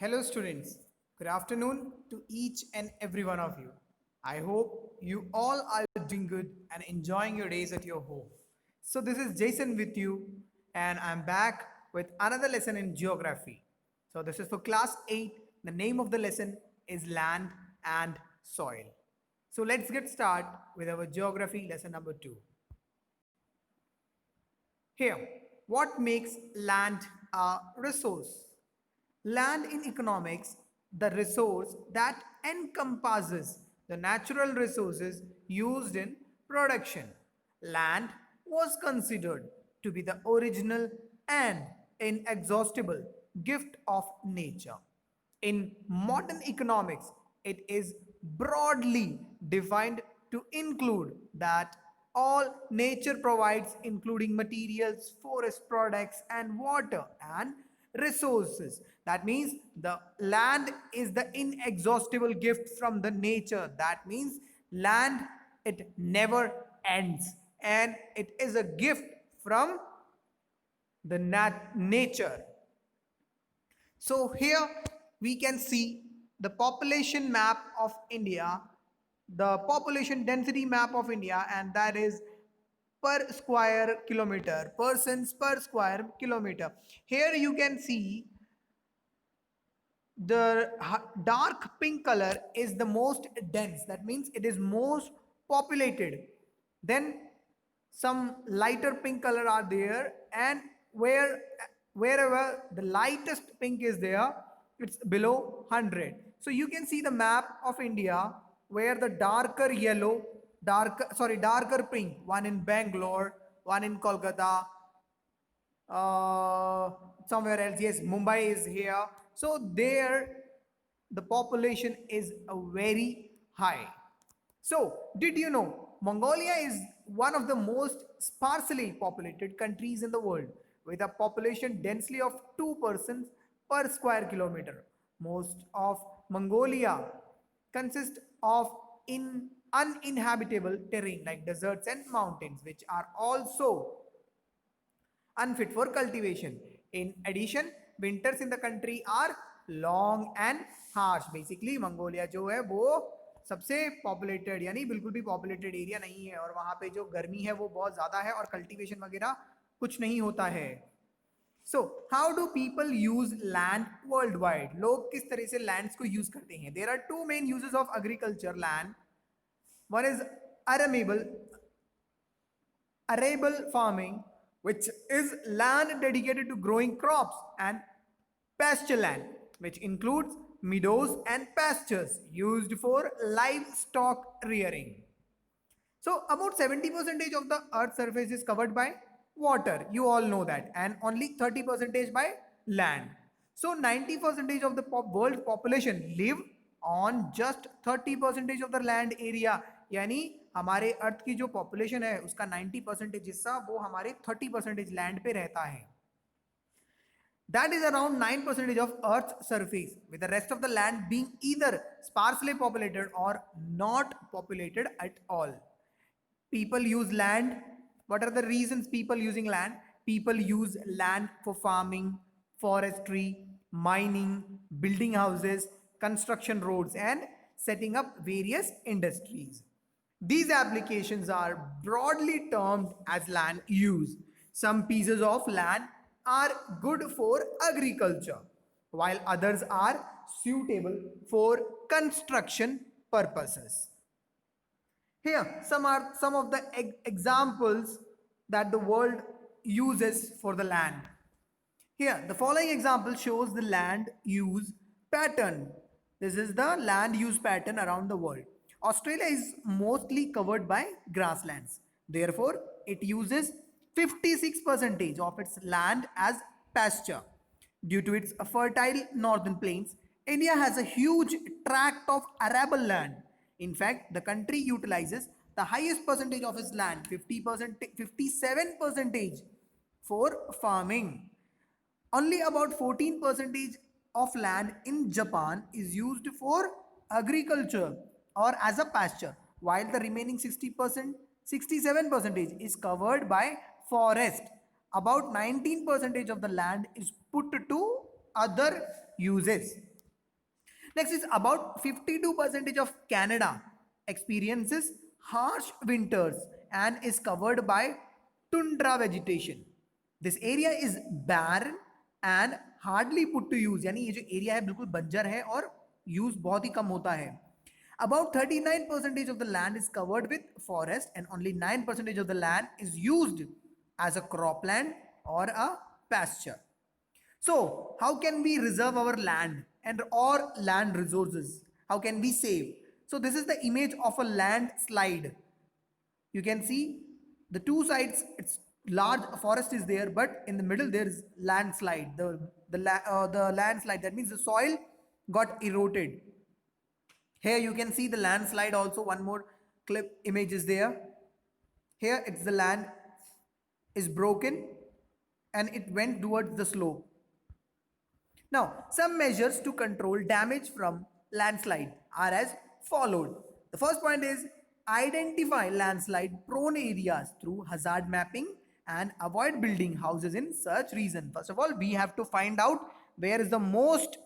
Hello, students. Good afternoon to each and every one of you. I hope you all are doing good and enjoying your days at your home. So, this is Jason with you, and I'm back with another lesson in geography. So, this is for class 8. The name of the lesson is Land and Soil. So, let's get started with our geography lesson number 2. Here, what makes land a resource? Land in economics, the resource that encompasses the natural resources used in production. Land was considered to be the original and inexhaustible gift of nature. In modern economics, it is broadly defined to include that all nature provides, including materials, forest products, and water and resources. That means the land is the inexhaustible gift from the nature. That means land, it never ends, and it is a gift from the nature. So here we can see the population map of India, the population density map of India, and that is per square kilometer, persons per square kilometer. Here you can see the dark pink color is the most dense. That means it is most populated. Then some lighter pink color are there, and wherever the lightest pink is there, it's below 100. So you can see the map of India where the darker yellow, darker pink, one in Bangalore, one in Kolkata, uh, somewhere else. Yes, Mumbai is here. So there, the population is very high. So, did you know Mongolia is one of the most sparsely populated countries in the world with a population density of 2 persons per square kilometer. Most of Mongolia consists of uninhabitable terrain like deserts and mountains, which are also unfit for cultivation. In addition, winters in the country are long and harsh. Basically, Mongolia जो है वो सबसे populated यानी बिल्कुल भी populated area नहीं है, और वहाँ पे जो गर्मी है वो बहुत ज़्यादा है और कल्टीवेशन वगैरह कुछ नहीं होता है. So, how do people use land worldwide? लोग किस तरह से lands को use करते हैं? There are two main uses of agriculture land. One is arable arable farming, which is land dedicated to growing crops, and pasture land, which includes meadows and pastures used for livestock rearing. So about 70% of the earth's surface is covered by water. You all know that. And only 30% by land. So 90% of the world population live on just 30% of the land area. यानी हमारे अर्थ की जो population है उसका 90% हिस्सा वो हमारे 30% land पे रहता है. That is around 9% of Earth's surface, with the rest of the land being either sparsely populated or not populated at all. People use land. What are the reasons people using land? People use land for farming, forestry, mining, building houses, construction roads, and setting up various industries. These applications are broadly termed as land use. Some pieces of land are good for agriculture, while others are suitable for construction purposes. Here, some are some of the examples that the world uses for the land. Here, the following example shows the land use pattern. This is the land use pattern around the world. Australia is mostly covered by grasslands. Therefore, it uses 56% of its land as pasture. Due to its fertile northern plains, India has a huge tract of arable land. In fact, the country utilizes the highest percentage of its land, 50%, 57 percentage, for farming. Only about 14 percentage of land in Japan is used for agriculture or as a pasture, while the remaining 60%, 67 percentage is covered by forest. About 19 percentage of the land is put to other uses. Next is about 52% of Canada experiences harsh winters and is covered by tundra vegetation. This area is barren and hardly put to use. यानी ये जो area है बिल्कुल बंजर है और use बहुत ही कम होता है. About 39% of the land is covered with forest and only 9% of the land is used as a cropland or a pasture. So, how can we reserve our land and or land resources? How can we save? So, this is the image of a landslide. You can see the two sides, it's large forest is there, but in the middle there is landslide. The landslide, that means the soil got eroded. Here you can see the landslide also. One more clip image is there. Here it's the land is broken and it went towards the slope. Now, some measures to control damage from landslide are as followed. The first point is identify landslide prone areas through hazard mapping and avoid building houses in such region. First of all, we have to find out where is the most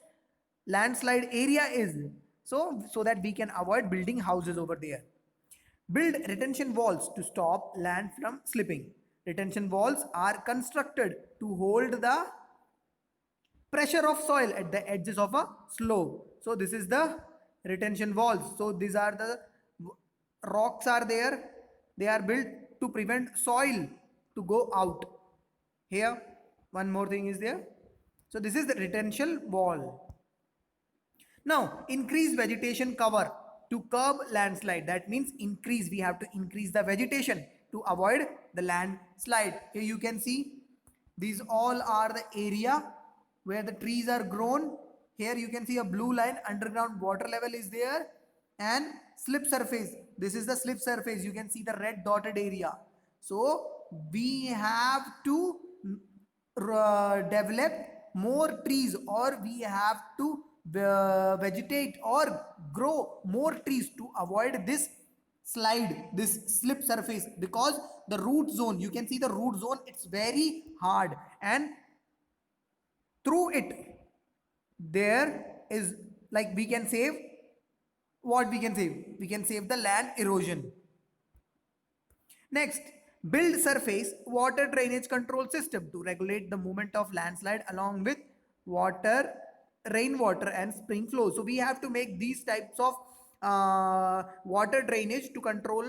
landslide area is, so that we can avoid building houses over there. Build retention walls to stop land from slipping. Retention walls are constructed to hold the pressure of soil at the edges of a slope. So this is the retention walls. So these are the rocks are there. They are built to prevent soil to go out. Here one more thing is there. So this is the retention wall. Now increase vegetation cover to curb landslide. That means increase, we have to increase the vegetation to avoid the landslide. Here you can see these all are the area where the trees are grown. Here you can see a blue line, underground water level is there, and slip surface. This is the slip surface. You can see the red dotted area. So we have to develop more trees, or we have to vegetate or grow more trees to avoid this slide, this slip surface, because the root zone, you can see the root zone, it's very hard, and through it there is, like, we can save what we can save. We can save the land erosion. Next, build surface water drainage control system to regulate the movement of landslide along with water, rainwater and spring flow. So we have to make these types of water drainage to control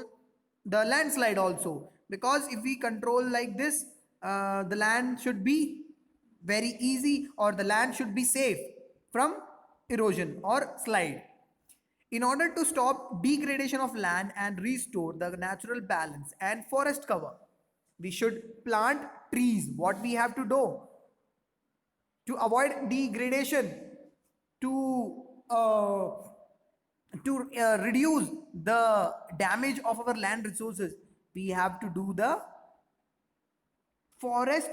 the landslide also, because if we control like this, the land should be very easy, or the land should be safe from erosion or slide. In order to stop degradation of land and restore the natural balance and forest cover, we should plant trees. What we have to do to avoid degradation, to reduce the damage of our land resources, we have to do the forest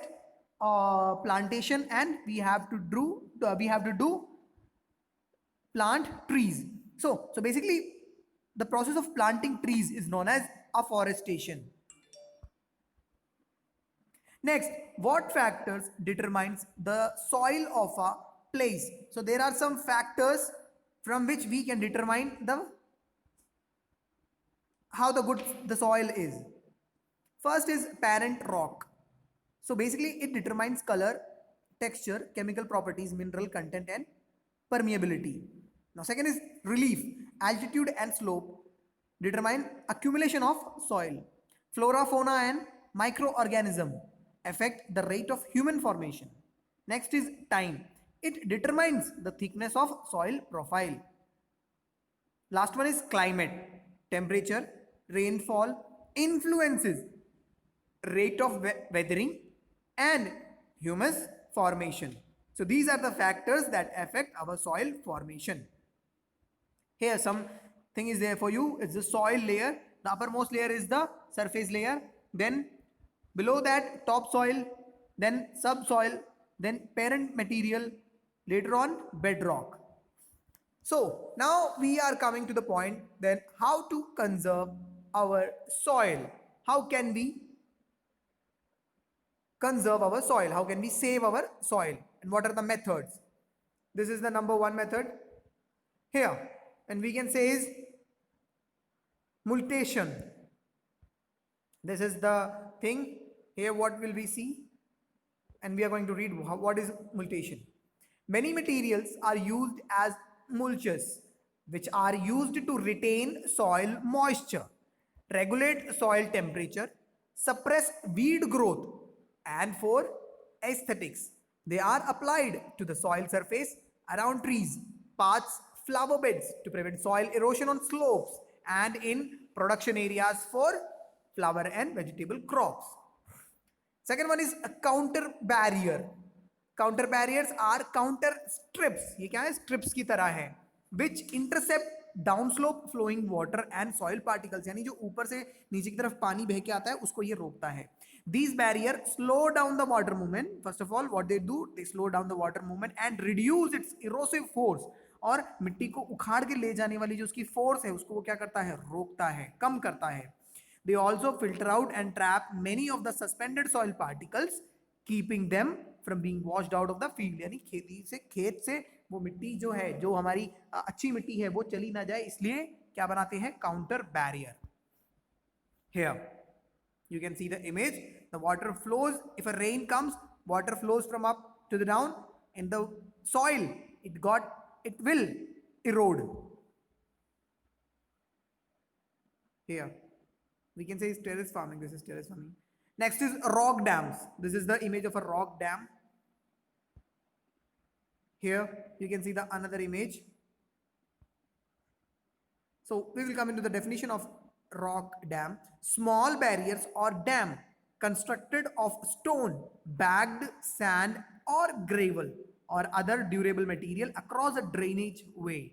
plantation, and we have to do plant trees. So basically the process of planting trees is known as afforestation. Next, what factors determines the soil of a place? So there are some factors from which we can determine how good the soil is. First is parent rock. So basically it determines color, texture, chemical properties, mineral content and permeability. Now second is relief. Altitude and slope determine accumulation of soil. Flora, fauna and microorganism affect the rate of human formation. Next is time. It determines the thickness of soil profile. Last one is climate. Temperature, rainfall influences rate of weathering and humus formation. So these are the factors that affect our soil formation. Here something is there for you. It's the soil layer. The uppermost layer is the surface layer. Then below that topsoil, then subsoil, then parent material, later on bedrock. So now we are coming to the point then how to conserve our soil. How can we conserve our soil? How can we save our soil? And what are the methods? This is the number one method. here, and we can say is multation. This is the thing. Here what will we see, and we are going to read what is multation. Many materials are used as mulches, which are used to retain soil moisture, regulate soil temperature, suppress weed growth, and for aesthetics. They are applied to the soil surface around trees, paths, flower beds to prevent soil erosion on slopes, and in production areas for flower and vegetable crops. Second one is a counter barrier. Counter barriers are counter strips. ये क्या है? Strips की तरह है, which intercept downslope flowing water and soil particles. यानी जो ऊपर से नीचे की तरफ पानी बह के आता है उसको ये रोकता है. These barriers slow down the water movement. First of all, what they do, they slow down the water movement and reduce its erosive force. और मिट्टी को उखाड़ के ले जाने वाली जो उसकी फोर्स है उसको वो क्या करता है? रोकता है, कम करता है. They also filter out and trap many of the suspended soil particles, keeping them from being washed out of the field. यानी खेत से वो मिट्टी जो है, जो हमारी अच्छी मिट्टी है, वो चली ना जाए, इसलिए क्या बनाते हैं? Counter barrier. Here you can see the image. The water flows. If a rain comes, water flows from up to the down in the soil. It will erode. Here we can say is terrace farming. This is terrace farming. Next is rock dams. This is the image of a rock dam. Here you can see the another image. So we will come into the definition of rock dam. Small barriers or dam constructed of stone, bagged sand or gravel or other durable material across a drainage way.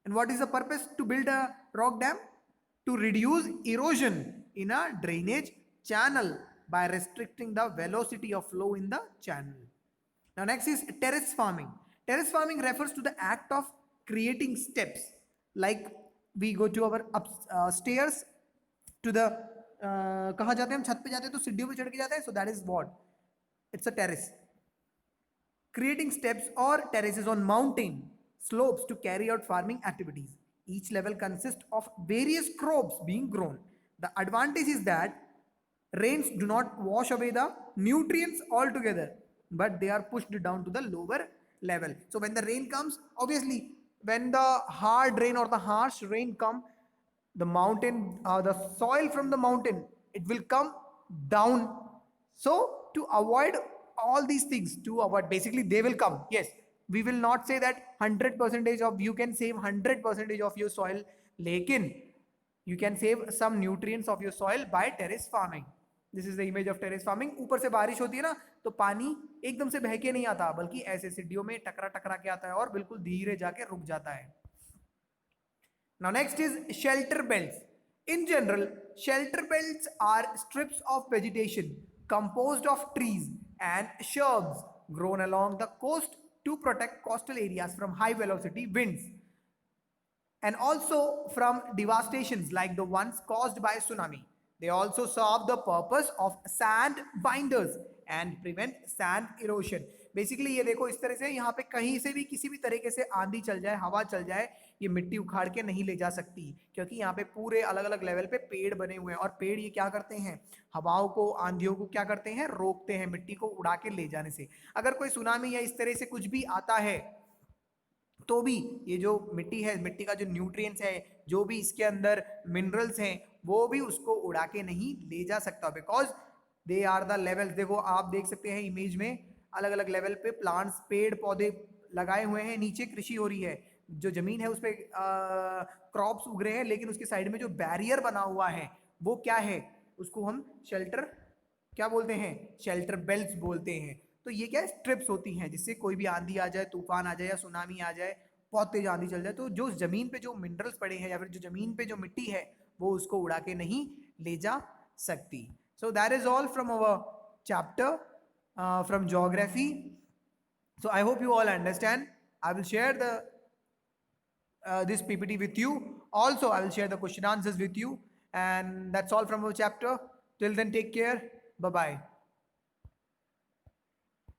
And what is the purpose to build a rock dam? To reduce erosion in a drainage channel by restricting the velocity of flow in the channel. Now next is terrace farming. Terrace farming refers to the act of creating steps, like we go to our stairs to the कहाँ जाते हैं हम? छत पे जाते हैं तो सीढ़ियों पे चढ़ के जाते हैं. So that is what? It's a terrace. Creating steps or terraces on mountain slopes to carry out farming activities. Each level consists of various crops being grown. The advantage is that rains do not wash away the nutrients altogether, but they are pushed down to the lower level. So when the rain comes, obviously when the hard rain or the harsh rain come, the mountain, the soil from the mountain, it will come down. So to avoid all these things, to avoid, basically they will come. Yes, we will not say that 100% of you can save 100% of your soil, lekin you can save some nutrients of your soil by terrace farming. This is the image of terrace farming. ऊपर से बारिश होती है ना तो पानी एकदम से बह के नहीं आता, बल्कि ऐसे सीढ़ियों में टकरा टकरा के आता है और बिल्कुल धीरे जाके रुक जाता है. Now next is shelter belts. In general, shelter belts are strips of vegetation composed of trees and shrubs grown along the coast to protect coastal areas from high velocity winds and also from devastations like the ones caused by tsunami. They also serve the purpose of sand binders and prevent sand erosion. Basically ये देखो इस तरह से यहाँ पे कहीं से भी किसी भी तरीके से आंधी चल जाए, हवा चल जाए, ये मिट्टी उखाड़ के नहीं ले जा सकती, क्योंकि यहाँ पे पूरे अलग अलग लेवल पे पेड़ बने हुए हैं और पेड़ ये क्या करते हैं? हवाओं को, आंधियों को क्या करते हैं? रोकते हैं, मिट्टी को उड़ा के ले जाने से. अगर कोई सुनामी या इस तरह से कुछ भी आता है तो भी ये जो मिट्टी है, मिट्टी का जो न्यूट्रिएंट्स है, जो भी इसके अंदर मिनरल्स हैं, वो भी उसको उड़ा के नहीं ले जा सकता, because they are the levels. देखो आप देख सकते हैं इमेज में अलग अलग लेवल पे प्लांट्स, पेड़ पौधे लगाए हुए हैं, नीचे कृषि हो रही है, जो जमीन है उस पर क्रॉप्स उग रहे हैं, लेकिन उसके साइड में जो बैरियर बना हुआ है वो क्या है? उसको हम शेल्टर क्या बोलते हैं? शेल्टर बेल्ट्स बोलते हैं. तो ये क्या है? स्ट्रिप्स होती हैं, जिससे कोई भी आंधी आ जाए, तूफान आ जाए या सुनामी आ जाए, बहुत तेज आंधी चल जाए, तो जो जमीन पे जो मिनरल्स पड़े हैं या फिर जो जमीन पे जो मिट्टी है वो उसको उड़ा के नहीं ले जा सकती. So that is all from our chapter from geography. So I hope you all understand. I will share the this PPT with you. Also I will share the question answers with you, and that's all from our chapter. Till then, take care. Bye bye.